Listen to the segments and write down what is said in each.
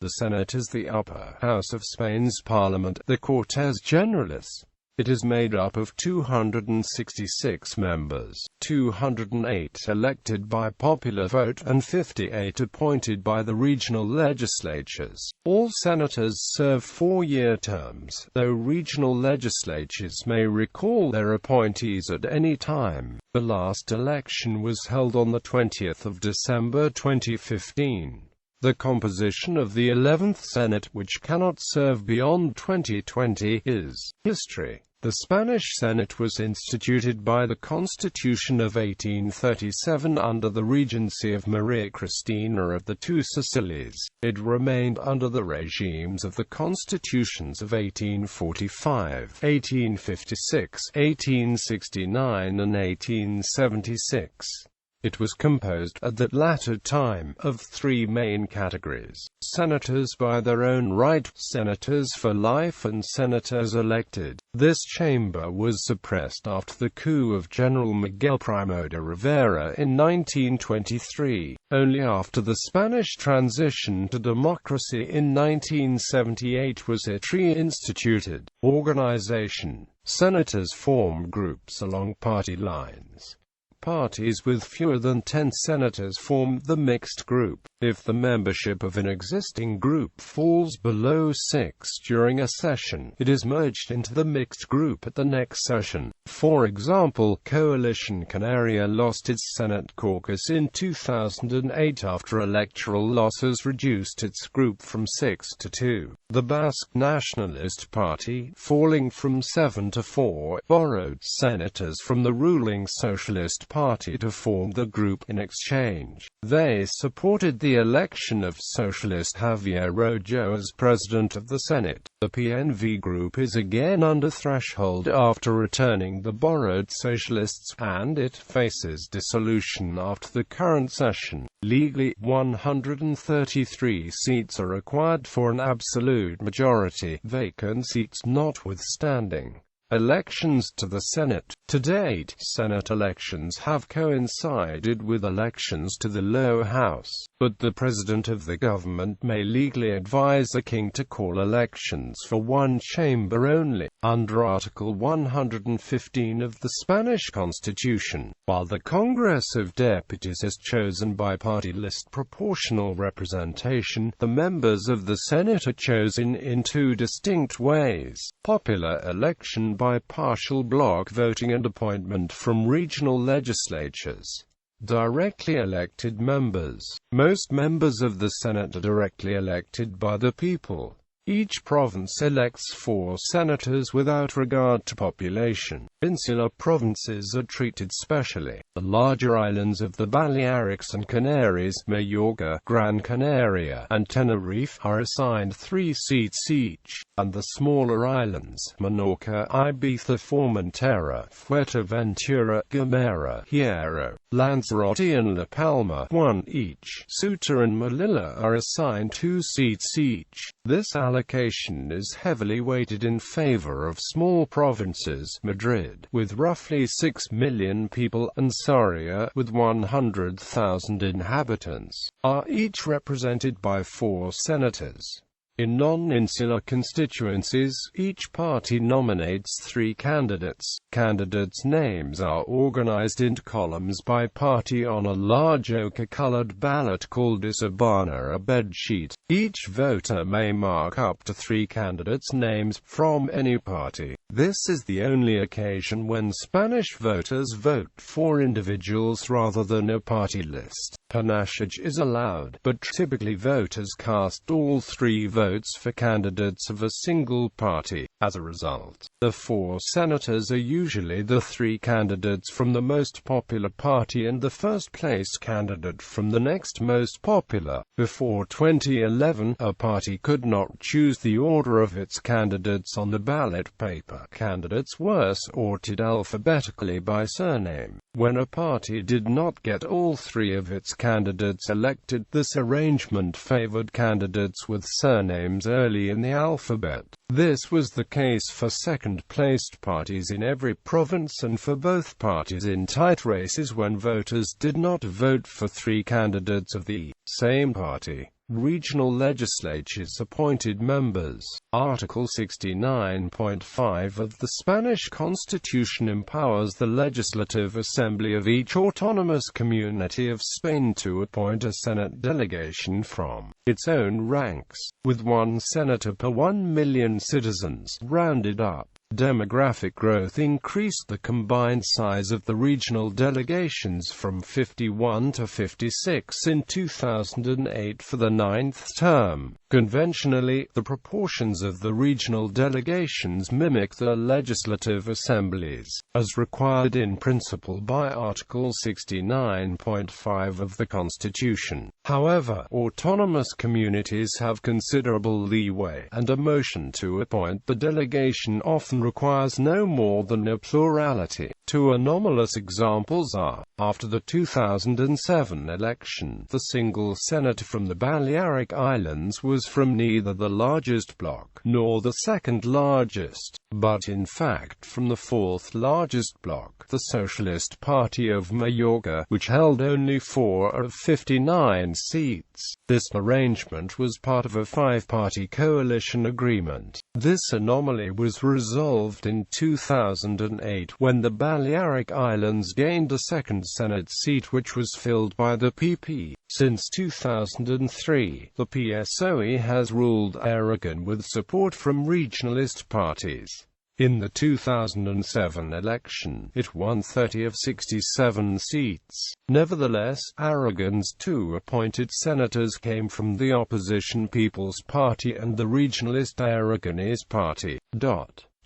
The Senate is the upper house of Spain's parliament, the Cortes Generales. It is made up of 266 members, 208 elected by popular vote and 58 appointed by the regional legislatures. All senators serve 4-year terms, though regional legislatures may recall their appointees at any time. The last election was held on the 20th of December 2015. The composition of the 11th Senate, which cannot serve beyond 2020, is history. The Spanish Senate was instituted by the Constitution of 1837 under the regency of Maria Cristina of the Two Sicilies. It remained under the regimes of the constitutions of 1845, 1856, 1869 and 1876. It was composed, at that latter time, of 3 main categories: senators by their own right, senators for life and senators elected. This chamber was suppressed after the coup of General Miguel Primo de Rivera in 1923. Only after the Spanish transition to democracy in 1978 was it reinstituted. Organization: senators form groups along party lines. Parties with fewer than 10 senators form the mixed group. If the membership of an existing group falls below 6 during a session, it is merged into the mixed group at the next session. For example, Coalition Canaria lost its Senate caucus in 2008 after electoral losses reduced its group from 6 to 2. The Basque Nationalist Party, falling from 7 to 4, borrowed senators from the ruling Socialist Party to form the group. In exchange, they supported the election of Socialist Javier Rojo as President of the Senate. The PNV group is again under threshold after returning the borrowed socialists, and it faces dissolution after the current session. Legally, 133 seats are required for an absolute majority, vacant seats notwithstanding. Elections to the Senate. To date, Senate elections have coincided with elections to the lower house, but the President of the government may legally advise the King to call elections for one chamber only, under Article 115 of the Spanish Constitution, while the Congress of Deputies is chosen by party list proportional representation. The members of the Senate are chosen in 2 distinct ways: popular election by partial block voting and appointment from regional legislatures. Directly elected members. Most members of the Senate are directly elected by the people. Each province elects 4 senators without regard to population. Insular provinces are treated specially. The larger islands of the Balearics and Canaries, Mallorca, Gran Canaria, and Tenerife, are assigned 3 seats each, and the smaller islands, Menorca, Ibiza, Formentera, Fuerteventura, Gomera, Hierro, Lanzarote and La Palma, 1 each. Ceuta and Melilla are assigned 2 seats each. This allocation is heavily weighted in favor of small provinces: Madrid, with roughly 6 million people, and Soria, with 100,000 inhabitants, are each represented by 4 senators. In non-insular constituencies, each party nominates 3 candidates. Candidates' names are organized into columns by party on a large ochre-colored ballot called a sabana, a bed sheet. Each voter may mark up to 3 candidates' names from any party. This is the only occasion when Spanish voters vote for individuals rather than a party list. Panachage is allowed, but typically voters cast all 3 votes for candidates of a single party. As a result, the 4 senators are usually the 3 candidates from the most popular party and the first-place candidate from the next most popular. Before 2011, a party could not choose the order of its candidates on the ballot paper. Candidates were sorted alphabetically by surname. When a party did not get all 3 of its candidates elected, this arrangement favored candidates with surnames early in the alphabet. This was the case for second-placed parties in every province and for both parties in tight races when voters did not vote for 3 candidates of the same party. Regional legislatures appointed members. Article 69.5 of the Spanish Constitution empowers the Legislative Assembly of each autonomous community of Spain to appoint a Senate delegation from its own ranks, with one senator per 1 million citizens, rounded up. Demographic growth increased the combined size of the regional delegations from 51 to 56 in 2008 for the 9th term. Conventionally, the proportions of the regional delegations mimic the legislative assemblies, as required in principle by Article 69.5 of the Constitution. However, autonomous communities have considerable leeway, and a motion to appoint the delegation often requires no more than a plurality. Two anomalous examples are, after the 2007 election, the single senator from the Balearic Islands was from neither the largest bloc nor the second largest, but in fact from the fourth largest bloc, the Socialist Party of Mallorca, which held only 4 of 59 seats. This arrangement was part of a 5-party coalition agreement. This anomaly was resolved in 2008 when the Balearic Islands gained a second Senate seat, which was filled by the PP. Since 2003, the PSOE has ruled Aragon with support from regionalist parties. In the 2007 election, it won 30 of 67 seats. Nevertheless, Aragon's 2 appointed senators came from the opposition People's Party and the regionalist Aragonese Party.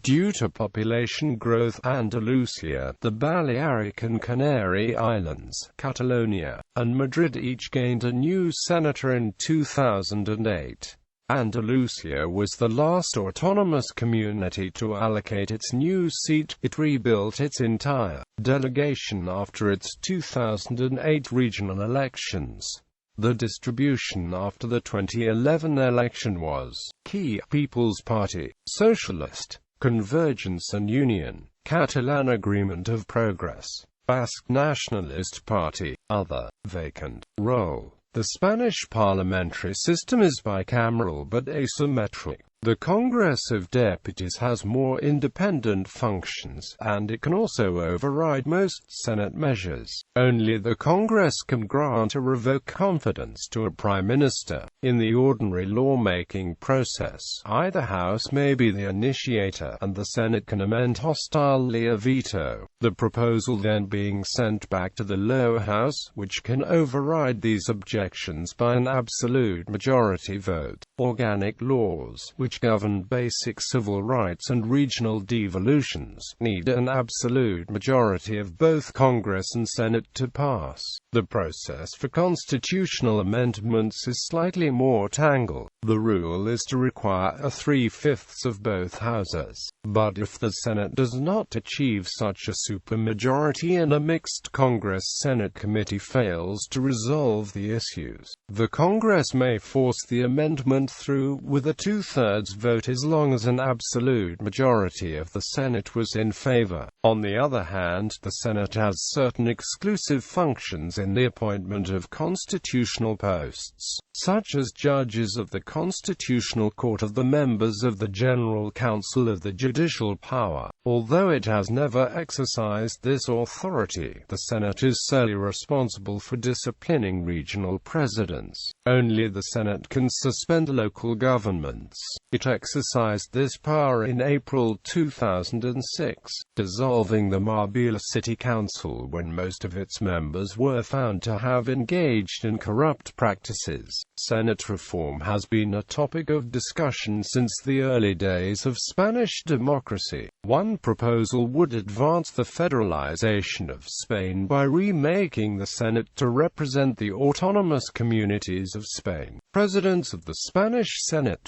Due to population growth, Andalusia, the Balearic and Canary Islands, Catalonia, and Madrid each gained a new senator in 2008. Andalusia was the last autonomous community to allocate its new seat. It rebuilt its entire delegation after its 2008 regional elections. The distribution after the 2011 election was key: People's Party, Socialist, Convergence and Union, Catalan Agreement of Progress, Basque Nationalist Party, Other, Vacant, Role. The Spanish parliamentary system is bicameral but asymmetric. The Congress of Deputies has more independent functions, and it can also override most Senate measures. Only the Congress can grant or revoke confidence to a Prime Minister. In the ordinary lawmaking process, either house may be the initiator, and the Senate can amend hostilely or veto the proposal, then being sent back to the lower house, which can override these objections by an absolute majority vote. Organic laws, which govern basic civil rights and regional devolutions, need an absolute majority of both Congress and Senate to pass. The process for constitutional amendments is slightly more tangled. The rule is to require a 3/5 of both houses. But if the Senate does not achieve such a supermajority and a mixed Congress-Senate committee fails to resolve the issues, the Congress may force the amendment through with a 2/3 vote as long as an absolute majority of the Senate was in favor. On the other hand, the Senate has certain exclusive functions in the appointment of constitutional posts, such as judges of the Constitutional Court of the members of the General Council of the judicial power. Although it has never exercised this authority, the Senate is solely responsible for disciplining regional presidents. Only the Senate can suspend local governments. It exercised this power in April 2006, dissolving the Marbella City Council when most of its members were found to have engaged in corrupt practices. Senate reform has been a topic of discussion since the early days of Spanish democracy. One proposal would advance the federalization of Spain by remaking the Senate to represent the autonomous communities of Spain. Presidents of the Spanish Senate